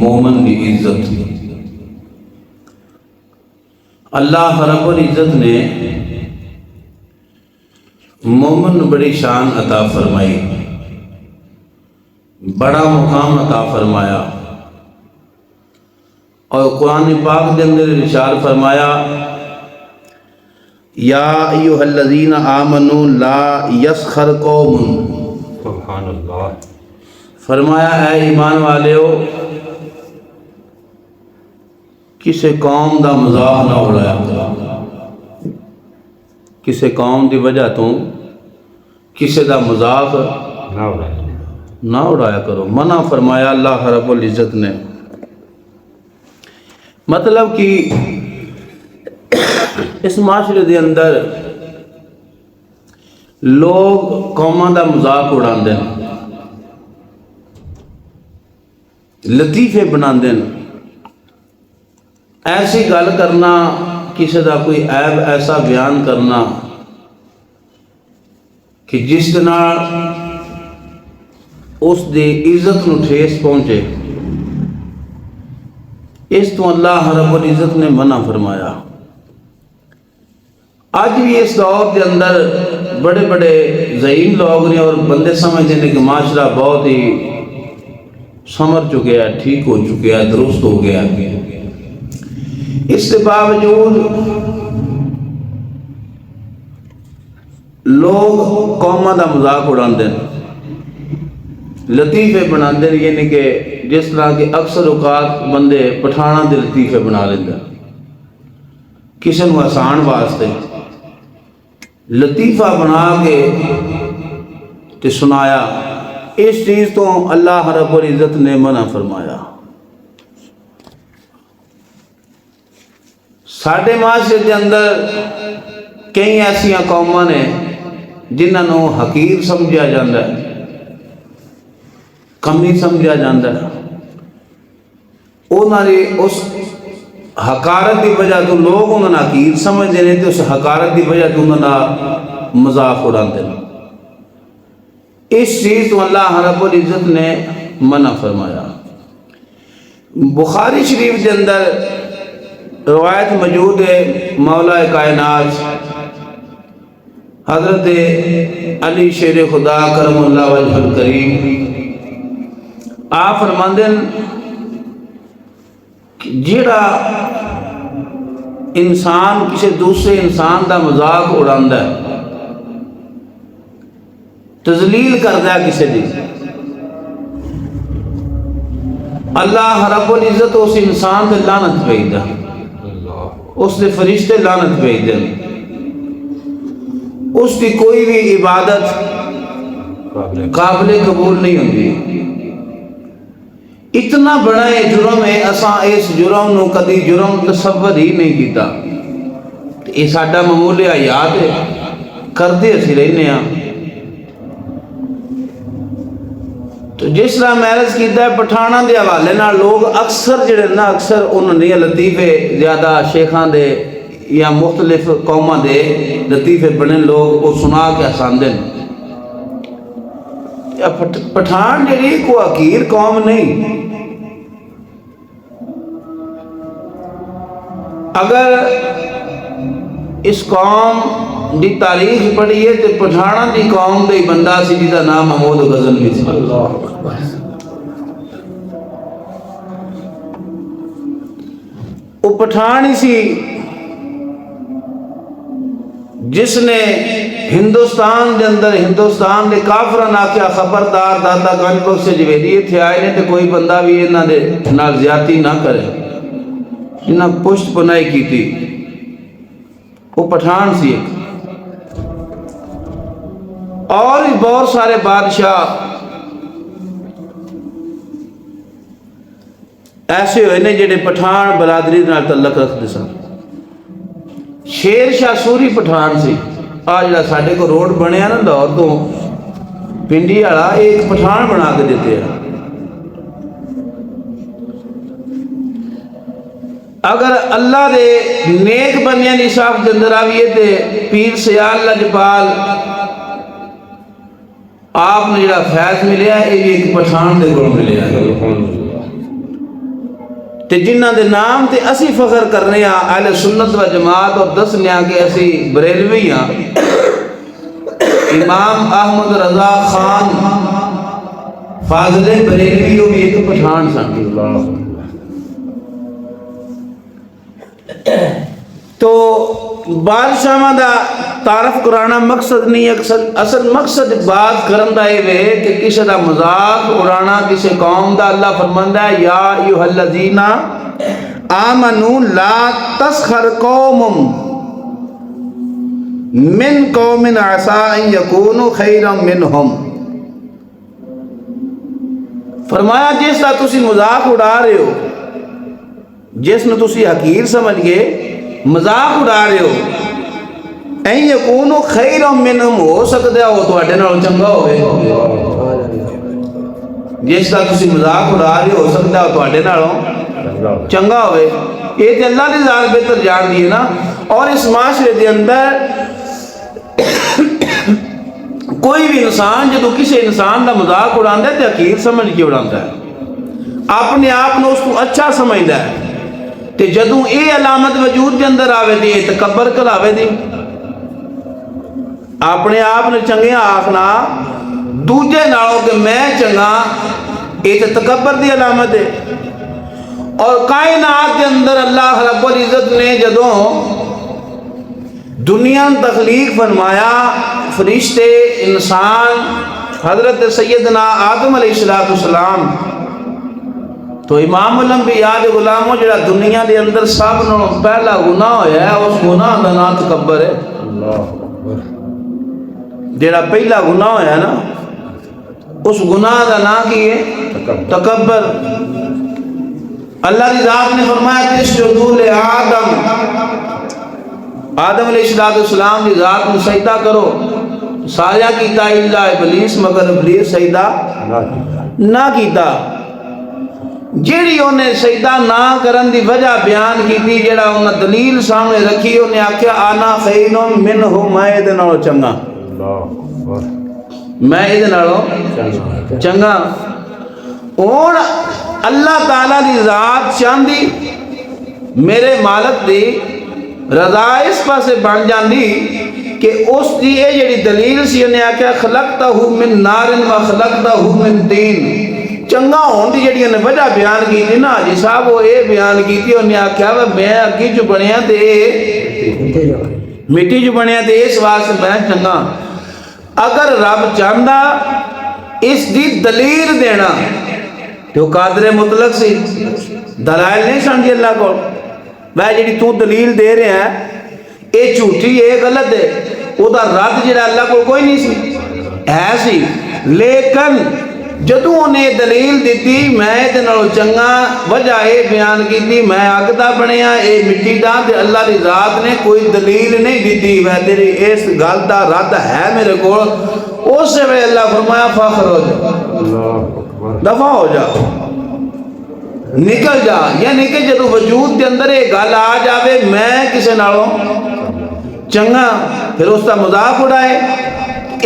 مومن کی عزت۔ اللہ رب العزت نے مومن بڑی شان عطا فرمائی، بڑا مقام عطا فرمایا، اور قرآن پاک کے اندر ارشاد فرمایا یا ایھا الذین آمنوا لا یسخر قوم، سبحان اللہ، فرمایا اے ایمان والےو کسے قوم دا مذاق نہ اڑایا کرو، کسے قوم دی وجہ تو کسے دا مذاق نہ اڑایا کرو، منع فرمایا اللہ رب العزت نے۔ مطلب کہ اس معاشرے دے اندر لوگ قوماں دا مذاق اڑاندے ہیں، لطیفے بناندے ہیں، ایسی گل کرنا، کسی دا کوئی عیب ایسا بیان کرنا کہ جس دے نال اس دی عزت نو ٹھیس پہنچے، اس تو اللہ رب العزت نے منع فرمایا۔ آج بھی اس دور کے اندر بڑے بڑے ذہین لوگ نے اور بندے سمجھتے ہیں کہ معاشرہ بہت ہی سمر چکے ہے، ٹھیک ہو چکے ہے، درست ہو گیا ہے۔ اس کے باوجود لوگ قوماں دا مذاق اڑاندے ہیں، لطیفے بناندے ہیں، یعنی کہ جس طرح کہ اکثر اوقات بندے پٹھانا دے لطیفے بنا لیندے ہیں، کسی نو آسان واسطے لطیفہ بنا کے تے سنایا، اس چیز تو اللہ رب العزت نے منع فرمایا۔ ساڈے معاشرے کے اندر کئی ایسا قوماں نے جنہوں حقیر سمجھا جاتا ہے، کمی سمجھا جاتا ہے، انہوں نے اس حقارت کی وجہ تو لوگ انہوں نے حقیر سمجھتے ہیں، تو اس حقارت کی وجہ تو انہوں نے مذاق اڑاتے ہیں۔ اس چیز تو اللہ رب العزت نے منع فرمایا۔ بخاری شریف کے اندر روایت موجود ہے، مولا کائنات حضرت علی شیر خدا کرم اللہ وجہ الکریم آپ فرماندے ہیں کہ جیڑا انسان کسی دوسرے انسان دا مذاق اڑاندا ہے، تذلیل کردا ہے کسی دی، اللہ رب العزت اس انسان تے لعنت بھیجدا، اس دے فرشتے لعنت بھیجدے، اس کی کوئی بھی عبادت قابل قبول نہیں ہوتی۔ اتنا بڑا یہ جرم ہے، اساں اس جرم نو کدی جرم تصور ہی نہیں کیتا، یہ ساڈا معمول حیات ہے، کردے اسی رہنے ہاں۔ تو جس طرح میں عرض کیتا ہے پٹھانا دے حوالے نال لوگ اکثر جڑے نا اکثر انہوں نے لطیفے زیادہ شیخاں دے یا مختلف قوماں دے لطیفے بنے لوگ وہ سنا کے ہساندے ہیں۔ پٹھان جڑی کو حقیر قوم نہیں، اگر اس قوم دی تاریخ پڑھیے تو پٹھانا دی قوم دے بندہ سی جدا نام محمود غزنوی سی۔ وہ پٹھان ہی سی جس نے ہندوستان دے اندر ہندوستان دے کافران آکھیا خبردار داتا گنج بخش جویری تھے آئے نے تو کوئی بندہ بھی انہاں دے نال زیادتی نہ کرے، انہاں پشت پناہی کی تھی۔ وہ پٹھان سی ایک، اور بھی بہت سارے بادشاہ ایسے ہوئے نے جڑے پٹھان برادری نال تعلق رکھتے سن۔ شیر شاہ سوری پٹھان سی، آج جڑا ساڈے کو روڈ بنیا نا لاہور تو پنڈی والا ایک پٹھان بنا کے دیتے ہیں۔ اگر اللہ دے نیک بندیاں دی صاف دے اندر آئیے تے پیر سیال لجپال آپ نے جڑا فیض ملیا ہے یہ ایک پٹھان دے گل ملیا ہے۔ تے جنہ دے نام تے اسی فخر کرنے ہاں اہل سنت و جماعت اور دسنے ہاں کہ اسی بریلوی ہاں امام احمد رضا خان فاضل بریلوی وہ بھی ایک پٹھان سن تو بادشاہ دا تعارف کرانا مقصد نہیں اصل مقصد بات کرن دا ہے کہ کسی دا مذاق اڑانا کسی قوم دا اللہ فرماندا ہے یا ایھا الذین آمنوا لا تسخر قوم من قوم عسى ان يكونوا خيرا منهم فرمایا جس دا تسی مذاق اڑا رہے ہو جس نے تسی حقیر سمجھ گئے مذاق اڑا رہے ہو این یکونو خیر منہم ہو سکتا ہو تو اڈے نال چنگا ہوئے جس کا تسی مذاق اڑا رہے ہو سکتا ہو تو اڈے نال چنگا ہوئے یہ تے اللہ دی ذات بہتر جان دی ہے نا اور اس معاشرے دے اندر کوئی بھی انسان جدو کسی انسان دا مذاق اڑاندا ہے تے حقیر سمجھ کے اڑاندا ہے اپنے آپ نو اس کو اچھا سمجھدا ہے تے جدوں اے علامت وجود دے اندر آوے دی تکبر کلاوے دی اپنے آپ نے چنگے آخنا دوجے نالوں کہ میں چنگا اے تے تکبر دی علامت ہے اور کائنات کے اندر اللہ رب العزت نے جدوں دنیا تخلیق فرمایا فرشتے انسان حضرت سیدنا آدم علیہ السلام تو امام الانبیاء دے غلاموں جڑا دنیا دے اندر سب نوں پہلا گناہ ہویا ہے اس گناہ دا نام تکبر ہے جڑا پہلا گناہ ہویا نا اس گناہ دا نام کی ہے تکبر اللہ کی ذات نے فرمایا تسجدوا آدم علیہ السلام کی ذات میں سجدہ کرو سارا کیتا الا ابلیس مگر ابلیس سجدہ نہ کیتا جیڑی انہیں سجدہ نہ کرن دی وجہ بیان کی تھی جیڑا انہیں دلیل سامنے رکھی انہیں آکھیا آنا خیر منہ میں دے نالوں چنگا میں دے نالوں چنگا اور اللہ تعالیٰ دی ذات چاندی میرے مالک دی رضا اس پاسے بن جاندی کہ اس دی یہ جڑی دلیل سی انہیں آکھیا خلقتہ من نار و خلقتہ من تین چنگا ہون دی جڑی انہیں وجہ بیان کی تھی نا جی صاحب وہ اے بیان کی تھی انہیں آکھیا میں اگی جو بنیا تے مٹی جو بنیا تے اس واسطے میں چنگا اگر رب چاہندا اس دی دلیل دینا تو قادر مطلق سی دلائل نہیں سمجھی اللہ کو میں جڑی تو دلیل دے رہے ہیں اے جھوٹی اے غلط ہے او دا رد جڑا اللہ کو کوئی نہیں سی ہے سی لیکن جدوں انہیں دلیل دیتی میں تے نالوں چنگا وجہ اے بیان کیتی میں اگ دا بنیا اے مٹی دا تے اللہ دی ذات نے کوئی دلیل نہیں دیتی میں تیری اس گل دا رد ہے میرے کول اس سے میں اللہ فرمایا فخر ہو جا دفع ہو جا نکل جا یعنی کہ جدوں وجود کے اندر ایک گل آ جاوے میں کسے نالوں چنگا پھر اس کا مذاق اڑائے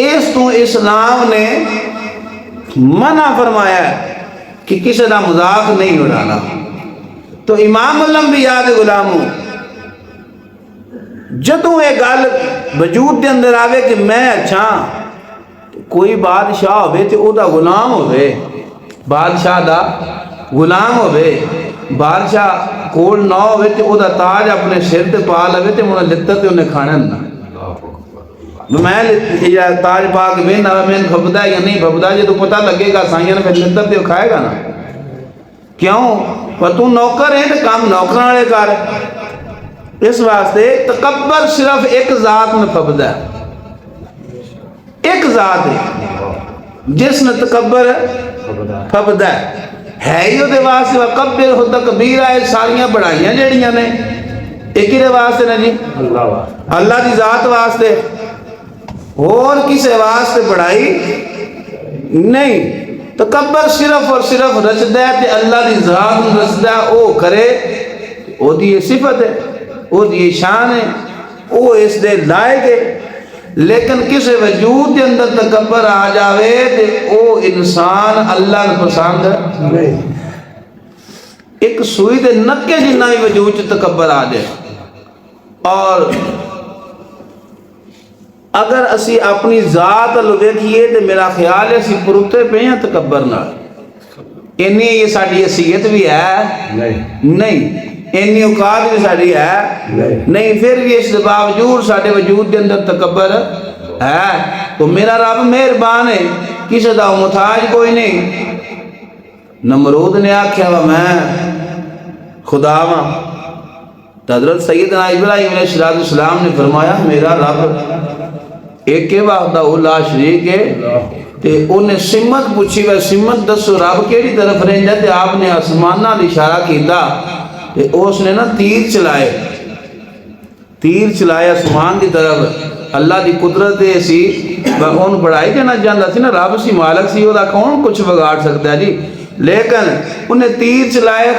اس تو اسلام نے منع فرمایا ہے کہ کسی کا مذاق نہیں اڑانا تو امام الانبیاء دے غلاموں جدوں یہ گل وجود کے اندر آوے کہ میں اچھا کوئی بادشاہ ہوئے تو او دا غلام ہوئے بادشاہ دا غلام ہوئے بادشاہ کول نہ ہوئے تو او دا تاج اپنے سر تے پا لوے تے انہیں لطت تے انہیں کھانا نہ میں تاج پاک میں نہ میں بھبدا یا نہیں بھبدا جے تو پتہ لگے گا سائیں پھر لطت تے کھائے گا نا کیوں پر تو نوکر ہے تو کام نوکراں والے کر اس واسطے تکبر صرف ایک ذات میں بھبدا ہے ایک ذات ہے جس نے تکبر بھبدا ہے ہی وہ واسطے وکبر ہو تکبیرہ ہے ساریاں بڑھائیاں جڑیاں نے ایک ہی واسطے نے جی اللہ دی ذات واسطے اور کسی واسطے بڑھائی نہیں تکبر صرف اور صرف رچدہ ہے تے اللہ دی ذات رچدہ او کرے او دی صفت ہے او دی شان ہے او اس دے لائق ہے لیکن کسی وجود کے اندر تکبر آ جاوے تے او انسان اللہ نے پسند نہیں ایک سوئی دے نکے جنہ بھی وجود چ تکبر آ جائے. اور اگر اسی اپنی ذات لو ویکھیے تو میرا خیال ہے اسی پروتے پہ ہیں تکبر نال. اینی یہ ساری حیثیت بھی ہے نہیں, اینی اوقات بھی ساری ہے نہیں, پھر بھی اس باوجود سارے وجود کے اندر تکبر ہے. تو میرا رب مہربان ہے, کسی دا محتاج کوئی نہیں. نمرود نے آکھیا وا میں خدا وا, حضرت سیدنا ابراہیم علیہ السلام نے فرمایا میرا رب ایک وحدہ لا شریک ہے. تے انہیں سمت پوچھی وے سمت دسو رب کیڑی طرف رہندا, تے آپ نے آسمان نال اشارہ کیتا تے اس نے نا تیر چلائے آسمان کی طرف. اللہ دی قدرت دے سی ان بڑھائی دینا جاندا سی نا, رب سی مالک سی, او دا کون کچھ بگاڑ سکتا ہے جی. لیکن انہیں تیر چلائے